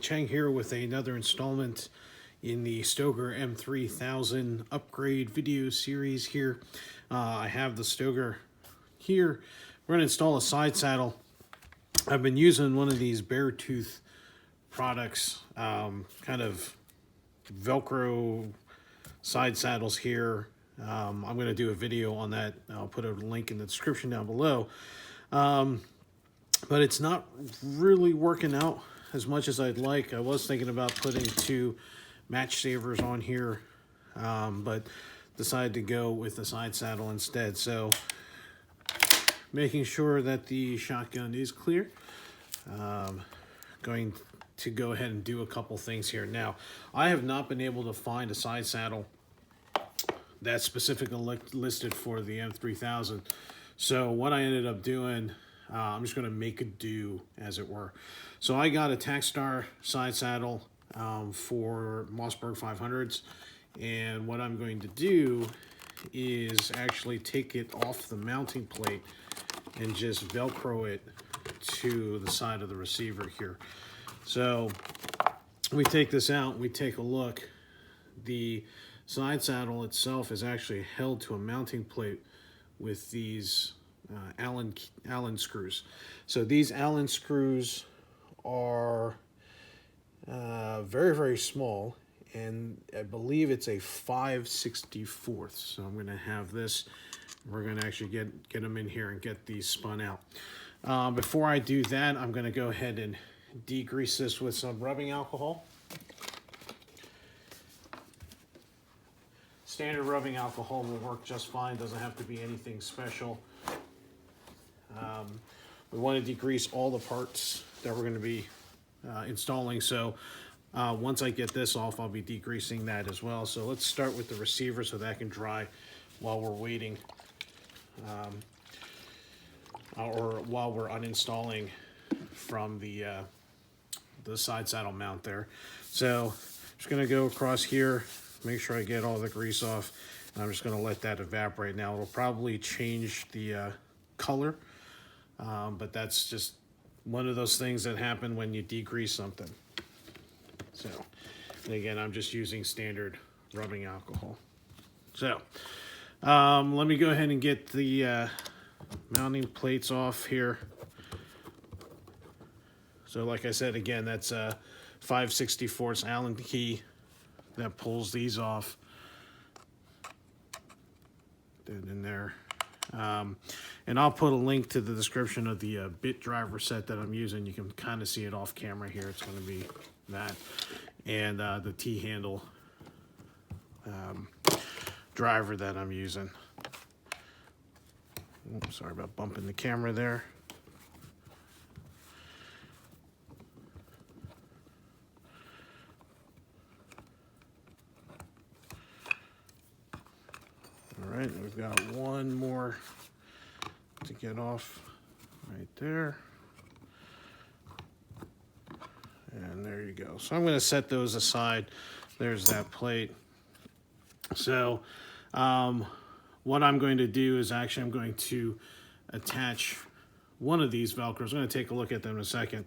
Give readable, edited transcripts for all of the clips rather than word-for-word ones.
Chang here with another installment in the Stoeger M3000 upgrade video series here. I have the Stoeger here. We're going to install a side saddle. I've been using one of these bare tooth products, kind of Velcro side saddles here. I'm going to do a video on that. I'll put a link in the description down below. But it's not really working out as much as I'd like. I was thinking about putting 2 match savers on here, but decided to go with the side saddle instead. So making sure that the shotgun is clear. Going to go ahead and do a couple things here. Now, I have not been able to find a side saddle that's specifically listed for the M3000. So what I ended up doing, I'm just going to make a do, as it were. So I got a Takstar side saddle for Mossberg 500s, and what I'm going to do is actually take it off the mounting plate and just Velcro it to the side of the receiver here. So we take this out, we take a look. The side saddle itself is actually held to a mounting plate with these Allen screws. So these Allen screws are very, very small, and I believe it's a 5/64. So I'm going to have this. We're going to actually get them in here and get these spun out. Before I do that, I'm going to go ahead and degrease this with some rubbing alcohol. Standard rubbing alcohol will work just fine. Doesn't have to be anything special. We want to degrease all the parts that we're going to be installing. So once I get this off, I'll be degreasing that as well. So let's start with the receiver so that can dry while we're waiting, or while we're uninstalling from the side saddle mount there. So just going to go across here, make sure I get all the grease off, and I'm just going to let that evaporate. Now it'll probably change the color, but that's just one of those things that happen when you degrease something. So, and again, I'm just using standard rubbing alcohol. So let me go ahead and get the mounting plates off here. So like I said, again, that's a 5/64 Allen key that pulls these off. Put that in there. And I'll put a link to the description of the bit driver set that I'm using. You can kind of see it off camera here. It's going to be that. And the T-handle driver that I'm using. Oops, sorry about bumping the camera there. All right, we've got one more to get off right there. And there you go. So I'm going to set those aside. There's that plate. So what I'm going to do is actually I'm going to attach one of these Velcros. I'm going to take a look at them in a second,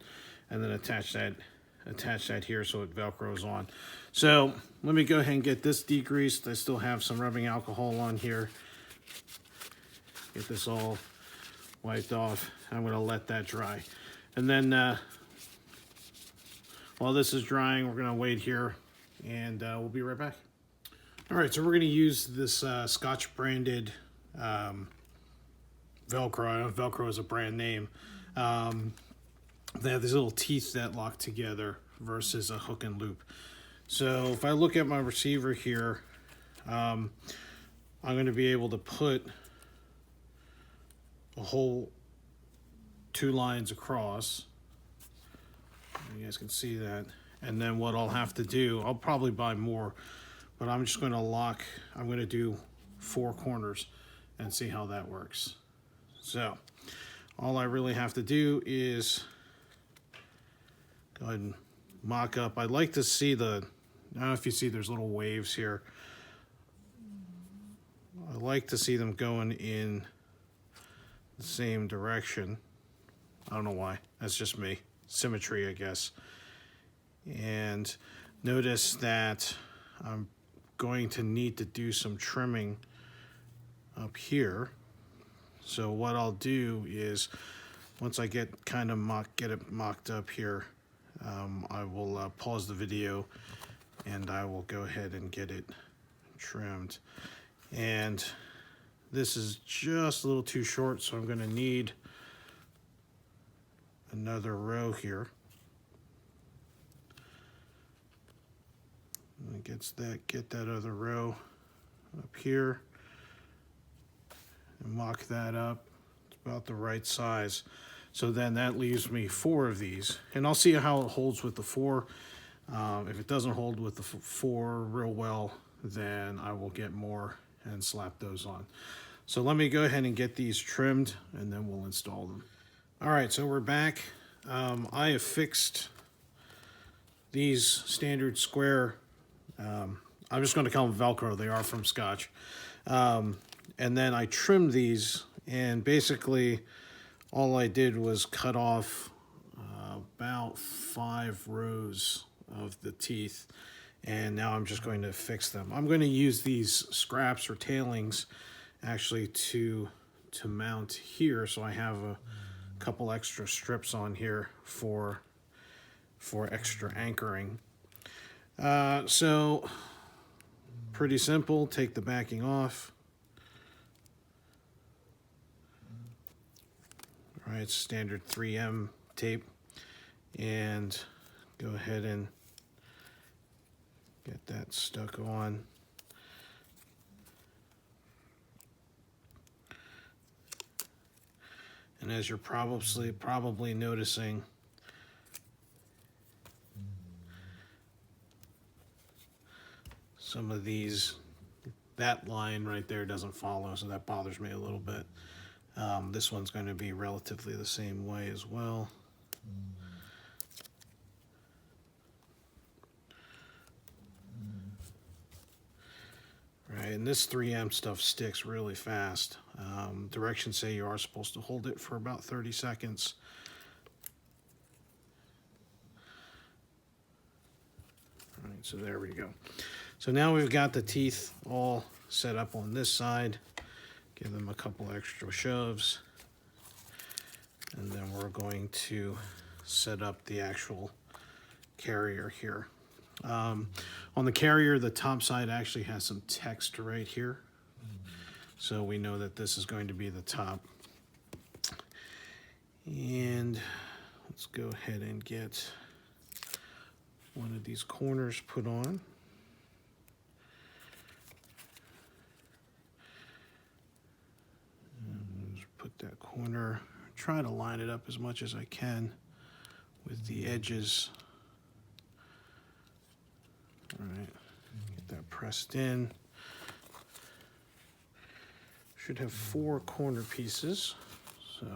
and then attach that here so it Velcros on. So let me go ahead and get this degreased. I still have some rubbing alcohol on here. Get this all wiped off. I'm going to let that dry. And then while this is drying, we're going to wait here, and we'll be right back. All right, so we're going to use this Scotch branded Velcro. I know Velcro is a brand name. They have these little teeth that lock together versus a hook and loop. So if I look at my receiver here, I'm going to be able to put a whole 2 lines across. You guys can see that. And then what I'll have to do, I'll probably buy more, but I'm just going to lock, I'm going to do 4 corners and see how that works. So all I really have to do is go ahead and mock up. I'd like to see the, I don't know if you see there's little waves here. I like to see them going in the same direction. I don't know why. That's just me. Symmetry, I guess. And notice that I'm going to need to do some trimming up here. So what I'll do is, once I get kind of get it mocked up here, I will pause the video and I will go ahead and get it trimmed. And this is just a little too short, so I'm going to need another row here. And get that other row up here and mock that up. It's about the right size. So then that leaves me 4 of these, and I'll see how it holds with the 4. If it doesn't hold with the 4 real well, then I will get more and slap those on. So let me go ahead and get these trimmed, and then we'll install them. All right, so we're back. I have fixed these standard square, I'm just going to call them Velcro. They are from Scotch. And then I trimmed these, and basically all I did was cut off about 5 rows of the teeth, and now I'm just going to fix them. I'm going to use these scraps or tailings actually to mount here, so I have a couple extra strips on here for extra anchoring. So pretty simple. Take the backing off. All right, standard 3M tape, and go ahead and get that stuck on. And as you're probably noticing, some of these, that line right there doesn't follow, so that bothers me a little bit. This one's going to be relatively the same way as well. Right, and this 3M stuff sticks really fast. Directions say you are supposed to hold it for about 30 seconds. All right, so there we go. So now we've got the teeth all set up on this side. Give them a couple extra shoves. And then we're going to set up the actual carrier here. On the carrier, the top side actually has some text right here. So we know that this is going to be the top. And let's go ahead and get one of these corners put on. And just put that corner, try to line it up as much as I can with the edges. All right, get that pressed in. Should have 4 corner pieces, so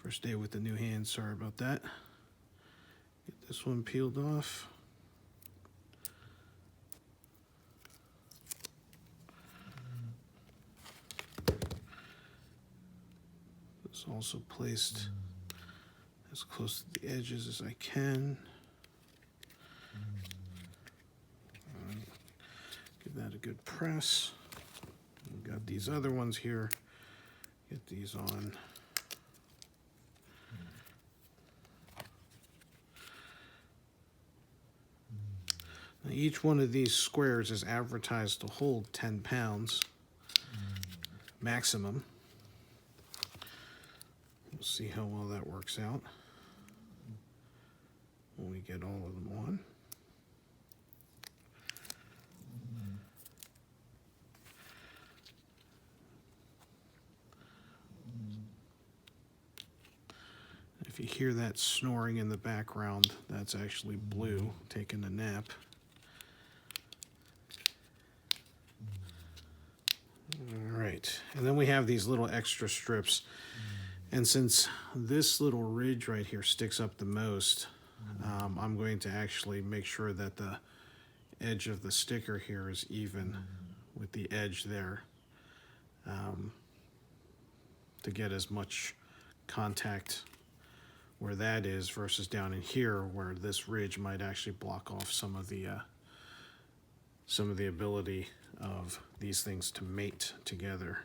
first day with the new hand, sorry about that. Get this one peeled off. This also placed as close to the edges as I can. Give that a good press. We've got these other ones here. Get these on. Now each one of these squares is advertised to hold 10 pounds maximum. We'll see how well that works out when we get all of them on. If you hear that snoring in the background, that's actually Blue taking a nap. All right, and then we have these little extra strips. And since this little ridge right here sticks up the most, I'm going to actually make sure that the edge of the sticker here is even with the edge there, to get as much contact where that is versus down in here where this ridge might actually block off some of the ability of these things to mate together.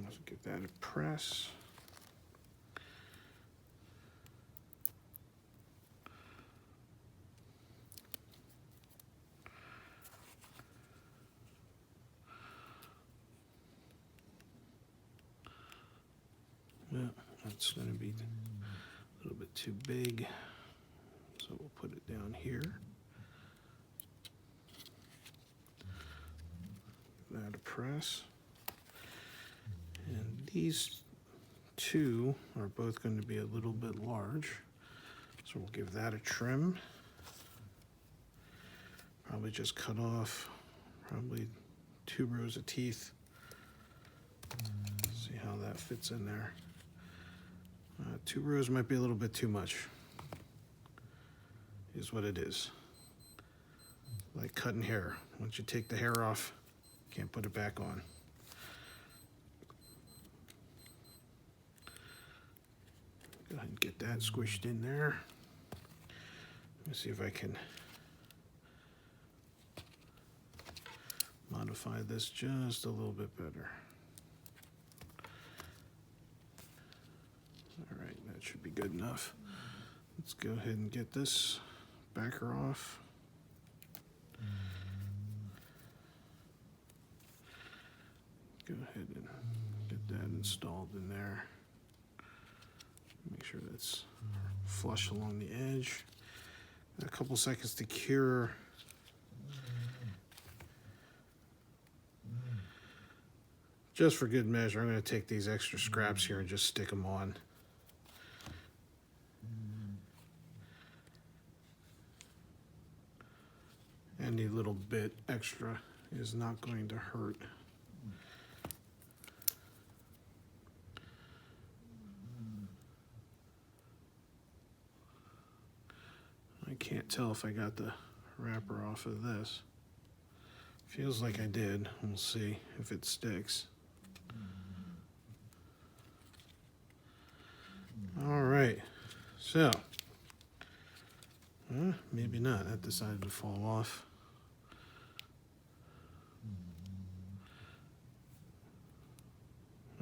Let's give that a press. Yeah, that's going to be a little bit too big, so we'll put it down here. Give that a press. And these two are both going to be a little bit large, so we'll give that a trim. Probably just cut off probably 2 rows of teeth. See how that fits in there. 2 rows might be a little bit too much. Is what it is. Like cutting hair. Once you take the hair off, you can't put it back on. Go ahead and get that squished in there. Let me see if I can modify this just a little bit better. All right, that should be good enough. Let's go ahead and get this backer off. Go ahead and get that installed in there. Make sure that's flush along the edge. A couple seconds to cure. Just for good measure, I'm going to take these extra scraps here and just stick them on. Any little bit extra is not going to hurt. I can't tell if I got the wrapper off of this. Feels like I did. We'll see if it sticks. All right, so maybe not. That decided to fall off.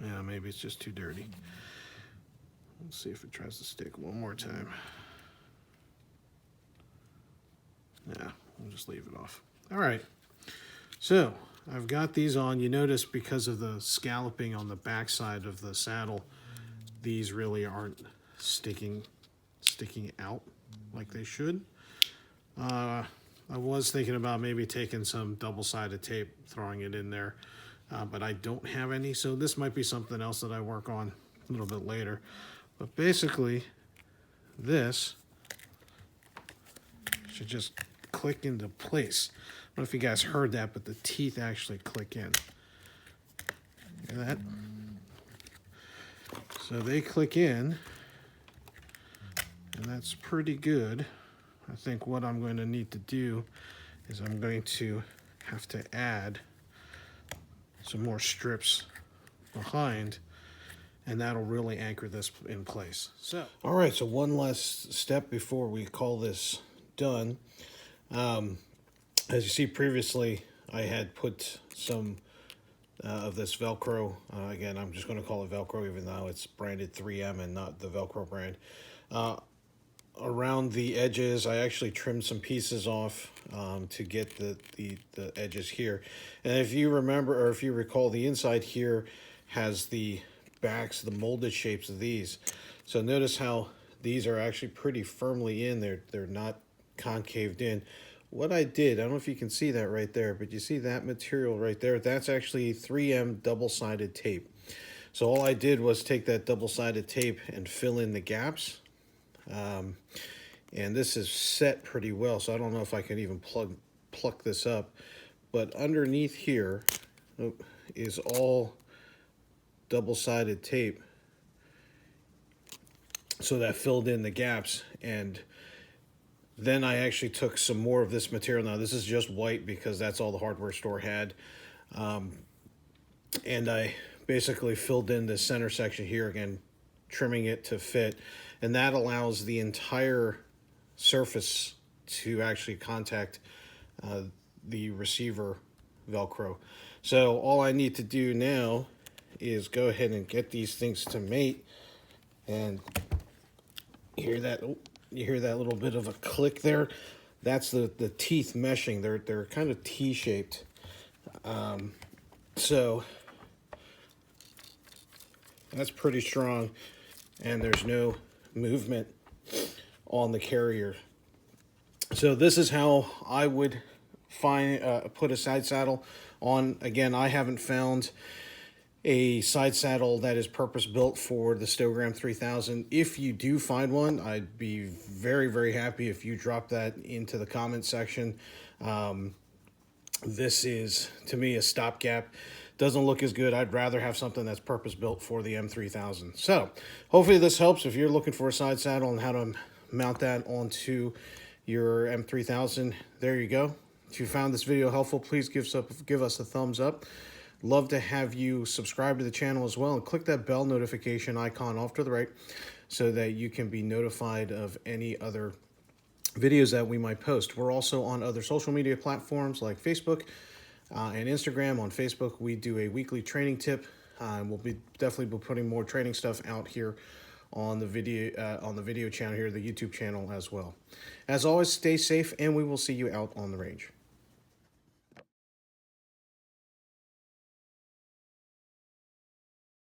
Yeah, maybe it's just too dirty. Let's see if it tries to stick one more time. Yeah, we'll just leave it off. All right, so I've got these on. You notice because of the scalloping on the back side of the saddle, these really aren't sticking out like they should. I was thinking about maybe taking some double-sided tape, throwing it in there, but I don't have any, so this might be something else that I work on a little bit later. But basically, this should just click into place. I don't know if you guys heard that, but the teeth actually click in. Hear that? So they click in, and that's pretty good. I think what I'm going to need to do is I'm going to have to add some more strips behind, and that'll really anchor this in place. So, all right, so one last step before we call this done. As you see previously, I had put some of this Velcro, again, I'm just going to call it Velcro even though it's branded 3M and not the Velcro brand. Around the edges, I actually trimmed some pieces off to get the edges here. And if you remember, or if you recall, the inside here has the backs, the molded shapes of these. So notice how these are actually pretty firmly in. They're not concaved in. What I did, I don't know if you can see that right there, but you see that material right there? That's actually 3M double-sided tape. So all I did was take that double-sided tape and fill in the gaps. And this is set pretty well, so I don't know if I can even pluck this up. But underneath here, is all double-sided tape, so that filled in the gaps. And then I actually took some more of this material. Now this is just white because that's all the hardware store had. And I basically filled in the center section here, again, trimming it to fit. And that allows the entire surface to actually contact the receiver Velcro. So all I need to do now is go ahead and get these things to mate. And you hear that? Oh, you hear that little bit of a click there? That's the teeth meshing. They're kind of T-shaped. So that's pretty strong, and there's no movement on the carrier. So this is how I would put a side saddle on. Again, I haven't found a side saddle that is purpose built for the Stoeger M3000. If you do find one, I'd be very, very happy if you drop that into the comment section. This is, to me, a stopgap. Doesn't look as good. I'd rather have something that's purpose built for the M3000. So hopefully this helps if you're looking for a side saddle and how to mount that onto your M3000. There you go. If you found this video helpful, please give us a thumbs up. Love to have you subscribe to the channel as well, and click that bell notification icon off to the right so that you can be notified of any other videos that we might post. We're also on other social media platforms like Facebook and Instagram. On Facebook, we do a weekly training tip. We'll definitely be putting more training stuff out here on the video channel here, the YouTube channel as well. As always, stay safe, and we will see you out on the range.